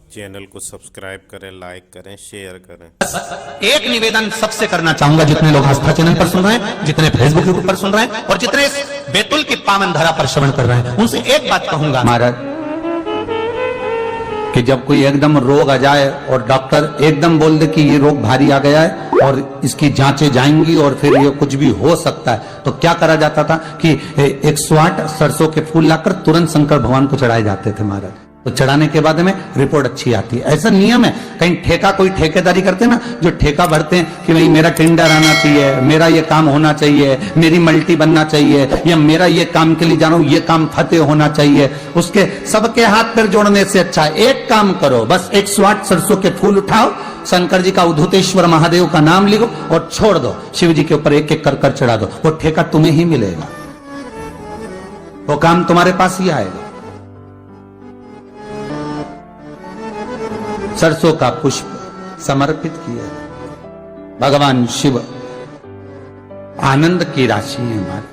Channel को subscribe करें, like करें, शेयर करें। एक निवेदन सबसे करना चाहूंगा, जितने लोग आस्था चैनल पर सुन रहे हैं, जितने फेसबुक यूट्यूब पर सुन रहे हैं और जितने इस बैतुल की पावन धरा पर श्रवण कर रहे हैं, उनसे एक बात कहूंगा महाराज कि जब कोई एकदम रोग आ जाए और डॉक्टर एकदम बोल दे कि ये रोग भारी आ गया है और इसकी जांचें जाएंगी और फिर ये कुछ भी हो सकता है, तो क्या करा जाता था कि 108 सरसों के फूल लाकर तुरंत शंकर भगवान को चढ़ाए जाते थे महाराज। तो चढ़ाने के बाद में रिपोर्ट अच्छी आती है। ऐसा नियम है। कहीं ठेका कोई ठेकेदारी करते हैं ना, जो ठेका भरते हैं कि भाई मेरा टेंडर आना चाहिए, मेरा ये काम होना चाहिए, मेरी मल्टी बनना चाहिए, या मेरा ये काम के लिए जा रहा हूं, ये काम फतेह होना चाहिए, उसके सबके हाथ पैर जोड़ने से अच्छा एक काम करो, बस 108 सरसों के फूल उठाओ, शंकर जी का उद्धूतेश्वर महादेव का नाम लिखो और छोड़ दो, शिव जी के ऊपर एक एक कर चढ़ा दो, वो ठेका तुम्हें ही मिलेगा, वो काम तुम्हारे पास ही आएगा। सरसों का पुष्प समर्पित किया, भगवान शिव आनंद की राशि है हमारे।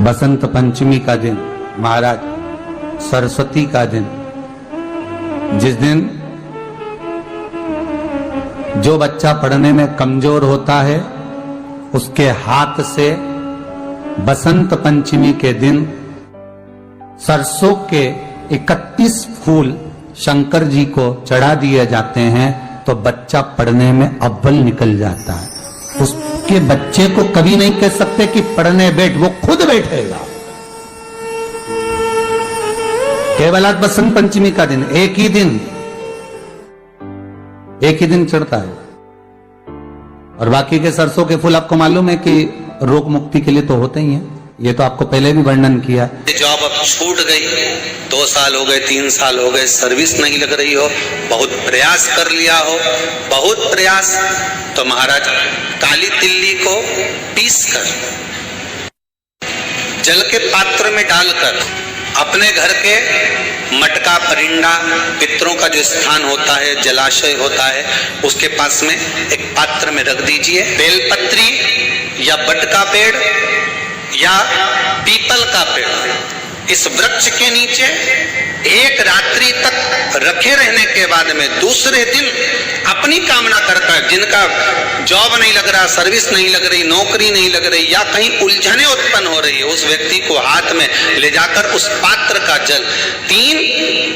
बसंत पंचमी का दिन महाराज, सरस्वती का दिन, जिस दिन जो बच्चा पढ़ने में कमजोर होता है उसके हाथ से बसंत पंचमी के दिन सरसों के 31 फूल शंकर जी को चढ़ा दिए जाते हैं, तो बच्चा पढ़ने में अव्वल निकल जाता है। उसके बच्चे को कभी नहीं कह सकते कि पढ़ने बैठ, वो खुद बैठेगा। केवल आज बसंत पंचमी का दिन, एक ही दिन चढ़ता है, और बाकी के सरसों के फूल आपको मालूम है कि रोग मुक्ति के लिए तो होते ही हैं। ये तो आपको पहले भी वर्णन किया। जॉब अब छूट गई, 2 साल हो गए, 3 साल हो गए, सर्विस नहीं लग रही हो, बहुत प्रयास कर लिया हो, बहुत प्रयास, तो महाराज काली तिल्ली को पीसकर जल के पात्र में डालकर अपने घर के मटका परिंडा पितरों का जो स्थान होता है, जलाशय होता है, उसके पास में एक पात्र में रख दीजिए। बेलपत्री या बट का पेड़ या पीपल का पेड़, इस वृक्ष के नीचे एक रात्रि तक रखे रहने के बाद में दूसरे दिन अपनी कामना करता, जिनका जॉब नहीं लग रहा, सर्विस नहीं लग रही, नौकरी नहीं लग रही, या कहीं उलझने उत्पन्न हो रही है, उस व्यक्ति को हाथ में ले जाकर उस पात्र का जल, 3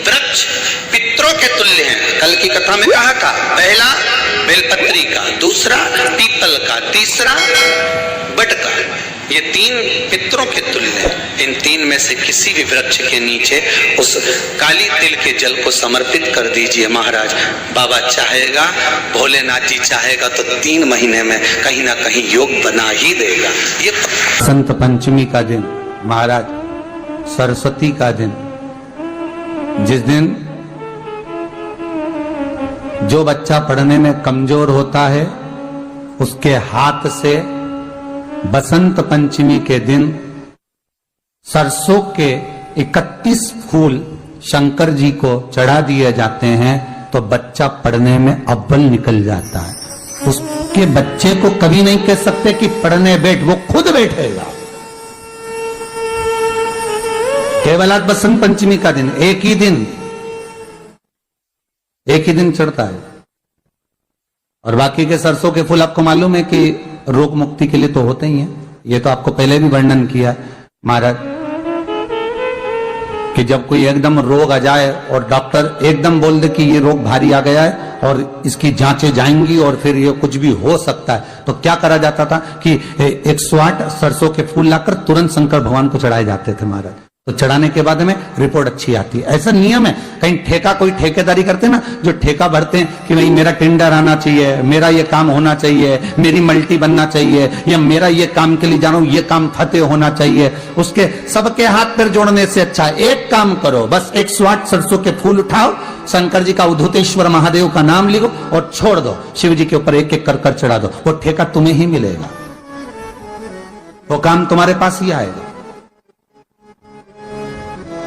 वृक्ष पितरों के तुल्य हैं। कल की कथा में कहा था, पहला बेलपत्री का, दूसरा पीपल का, तीसरा बट का, ये 3 पितरों के तुल्य हैं। इन 3 में से किसी भी वृक्ष के नीचे उस काली तिल के जल को समर्पित कर दीजिए महाराज। बाबा चाहेगा, भोलेनाथ जी चाहेगा तो 3 महीने में कहीं ना कहीं योग बना ही देगा। ये बसंत पंचमी का दिन महाराज, सरस्वती का दिन, जिस दिन जो बच्चा पढ़ने में कमजोर होता है उसके हाथ से बसंत पंचमी के दिन सरसों के 31 फूल शंकर जी को चढ़ा दिए जाते हैं, तो बच्चा पढ़ने में अव्वल निकल जाता है। उसके बच्चे को कभी नहीं कह सकते कि पढ़ने बैठ, वो खुद बैठेगा। केवल आज बसंत पंचमी का दिन, एक ही दिन चढ़ता है, और बाकी के सरसों के फूल आपको मालूम है कि रोग मुक्ति के लिए तो होते ही हैं। ये तो आपको पहले भी वर्णन किया महाराज कि जब कोई एकदम रोग आ जाए और डॉक्टर एकदम बोल दे कि ये रोग भारी आ गया है और इसकी जांचें जाएंगी और फिर ये कुछ भी हो सकता है, तो क्या करा जाता था कि 108 सरसों के फूल लाकर तुरंत शंकर भगवान को चढ़ाए जाते थे महाराज। तो चढ़ाने के बाद में रिपोर्ट अच्छी आती है। ऐसा नियम है। कहीं ठेका कोई ठेकेदारी करते हैं ना, जो ठेका भरते हैं कि भाई मेरा टेंडर आना चाहिए, मेरा ये काम होना चाहिए, मेरी मल्टी बनना चाहिए, या मेरा ये काम के लिए जा रहा हूं, ये काम फतेह होना चाहिए, उसके सबके हाथ पैर जोड़ने से अच्छा एक काम करो, बस 108 सरसों के फूल उठाओ, शंकर जी का उद्धूतेश्वर महादेव का नाम लिखो और छोड़ दो, शिव जी के ऊपर एक एक कर चढ़ा दो, वो ठेका तुम्हें ही मिलेगा, वो काम तुम्हारे पास ही आएगा।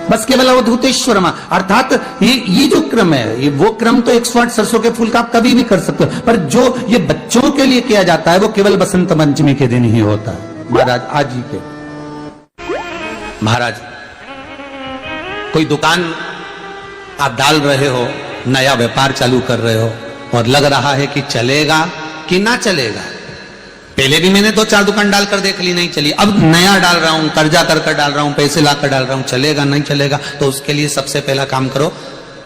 बस केवल अवधूतेश्वर अर्थात ये जो क्रम है, ये वो क्रम तो 108 सरसों के फूल का आप कभी भी कर सकते हो, पर जो ये बच्चों के लिए किया जाता है वो केवल बसंत पंचमी के दिन ही होता है महाराज। आज ही के महाराज कोई दुकान आप डाल रहे हो, नया व्यापार चालू कर रहे हो और लग रहा है कि चलेगा कि ना चलेगा। पहले भी मैंने 2-4 दुकान डालकर देख ली, नहीं चली, अब नया डाल रहा हूं, कर्जा कर डाल रहा हूं, पैसे लाकर डाल रहा हूं, चलेगा नहीं चलेगा। तो उसके लिए सबसे पहला काम करो,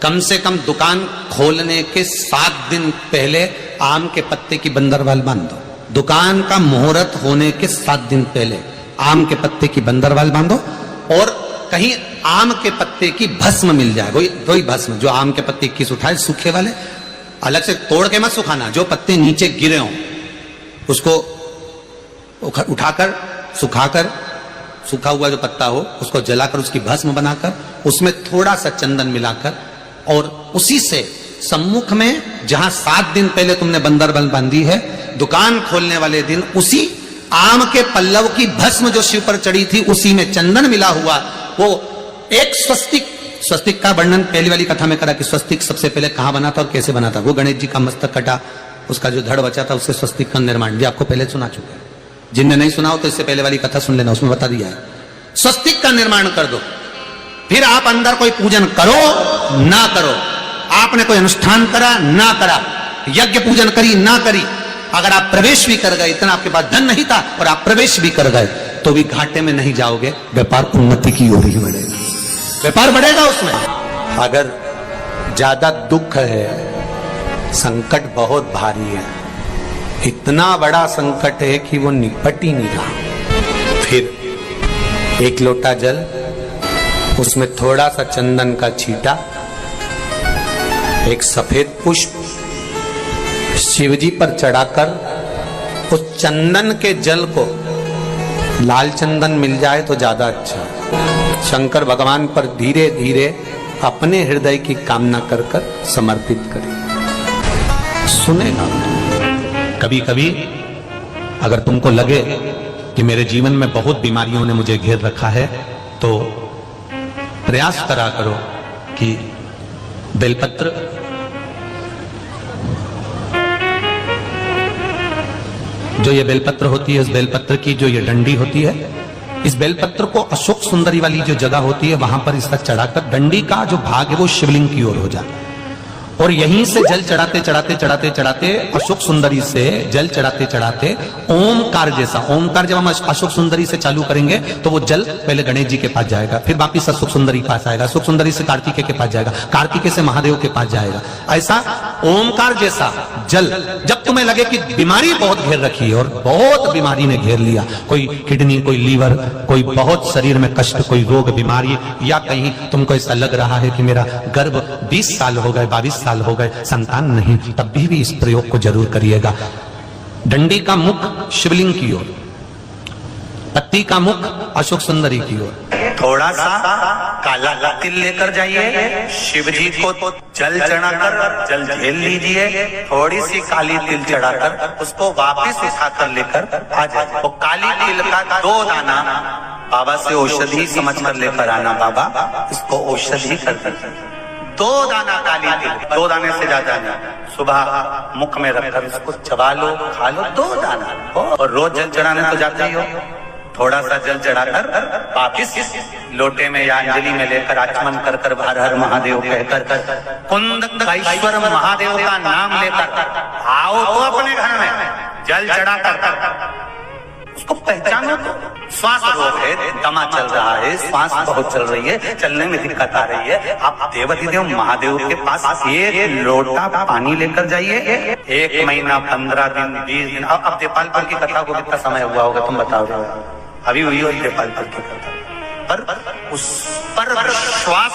कम से कम दुकान खोलने के 7 दिन पहले आम के पत्ते की बंदरवाल बांध दो। दुकान का मुहूर्त होने के 7 दिन पहले आम के पत्ते की बंदरवाल बांधो, और कहीं आम के पत्ते की भस्म मिल जाए, वही भस्म जो आम के पत्ते 21 उठाए, सूखे वाले, अलग से तोड़ के मत सुखाना, जो पत्ते नीचे गिरे हों उसको उठाकर सुखाकर, सूखा हुआ जो पत्ता हो उसको जलाकर उसकी भस्म बनाकर उसमें थोड़ा सा चंदन मिलाकर, और उसी से सम्मुख में जहां 7 दिन पहले तुमने बंदरवाल बांधी है, दुकान खोलने वाले दिन उसी आम के पल्लव की भस्म जो शिव पर चढ़ी थी उसी में चंदन मिला हुआ, वो एक स्वस्तिक का वर्णन पहली वाली कथा में करा कि स्वस्तिक सबसे पहले कहां बना था और कैसे बना था। वो गणेश जी का मस्तक कटा, उसका जो धड़ बचा था उससे स्वस्तिक का निर्माण, ये आपको पहले सुना चुका है। जिनने नहीं सुना हो तो इससे पहले वाली कथा सुन लेना, उसमें बता दिया है। स्वस्तिक का निर्माण कर दो, फिर आप अंदर कोई पूजन करो ना करो, आपने कोई अनुष्ठान करा ना करा, यज्ञ पूजन करी ना करी, अगर आप प्रवेश भी कर गए, इतना आपके पास धन नहीं था और आप प्रवेश भी कर गए, तो भी घाटे में नहीं जाओगे, व्यापार उन्नति की ओर ही बढ़ेगा, व्यापार बढ़ेगा उसमें। अगर ज्यादा दुख है, संकट बहुत भारी है, इतना बड़ा संकट है कि वो निपट ही नहीं रहा, फिर एक लोटा जल, उसमें थोड़ा सा चंदन का छींटा, एक सफेद पुष्प शिवजी पर चढ़ाकर, उस चंदन के जल को, लाल चंदन मिल जाए तो ज्यादा अच्छा, शंकर भगवान पर धीरे धीरे अपने हृदय की कामना कर कर समर्पित करें, सुनेगा। कभी कभी अगर तुमको लगे कि मेरे जीवन में बहुत बीमारियों ने मुझे घेर रखा है, तो प्रयास करा करो कि बेलपत्र, जो ये बेलपत्र होती है, इस बेलपत्र की जो ये डंडी होती है, इस बेलपत्र को अशोक सुंदरी वाली जो जगह होती है वहां पर इसका चढ़ाकर, डंडी का जो भाग है वो शिवलिंग की ओर हो जाए, और यहीं से जल चढ़ाते चढ़ाते चढ़ाते चढ़ाते अशोक सुंदरी से जल चढ़ाते चढ़ाते ओमकार जैसा, ओमकार जब हम अशोक सुंदरी से चालू करेंगे तो वो जल पहले गणेश जी के पास जाएगा, फिर वापिस अशोक सुंदरी पास आएगा, अशोक सुंदरी से कार्तिकेय के पास जाएगा, कार्तिकेय से महादेव के पास जाएगा। ऐसा ओमकार जैसा जल, जब तुम्हें लगे कि बीमारी बहुत घेर रखी है और बहुत बीमारी ने घेर लिया, कोई किडनी, कोई लीवर, कोई बहुत शरीर में कष्ट, कोई रोग बीमारी, या कहीं तुमको ऐसा लग रहा है कि मेरा गर्भ 20 साल हो गए, 22 साल हो गए, संतान नहीं, तब भी इस प्रयोग को जरूर करिएगा। डंडी का मुख शिवलिंग की ओर, पत्ती का मुख अशोक सुंदरी की ओर, थोड़ा सा काला तिल लेकर जाइए, शिव जी को जल चढ़ाकर जल झेल लीजिए, थोड़ी सी काली तिल चढ़ाकर उसको वापस उठाकर लेकर आ जाए। वो काली तिल का 2 दाना बाबा से औषधि समझकर लेकर आना, बाबा इसको औषधि कर 2 दाना काली तिल, 2 दाने से ज्यादा नहीं, सुबह मुख में रखकर इसको चबा लो, खा लो, 2 दाना, और रोज जल चढ़ाने तो जाते ही हो, थोड़ा सा जल चढ़ाकर वापिस लोटे में या अंजलि में लेकर आचमन कर कर हर हर महादेव कहकर कुंदकेश्वर महादेव का नाम लेकर आओ तो अपने घर में जल चढ़ाकर उसको पहचानो। तो श्वास रोग है, दमा चल रहा है, श्वास बहुत चल रही है, चलने में दिक्कत आ रही है, आप देवाधिदेव महादेव के पास 1 लोटा पानी लेकर जाइए। 1 महीना, 15 दिन, 20 दिन, अब देपालपुर की कथा को कितना समय हुआ होगा तुम बताओ? अभी हुई हो देपालपुर की कथा, पर उस पर विश्वास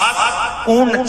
पूर्ण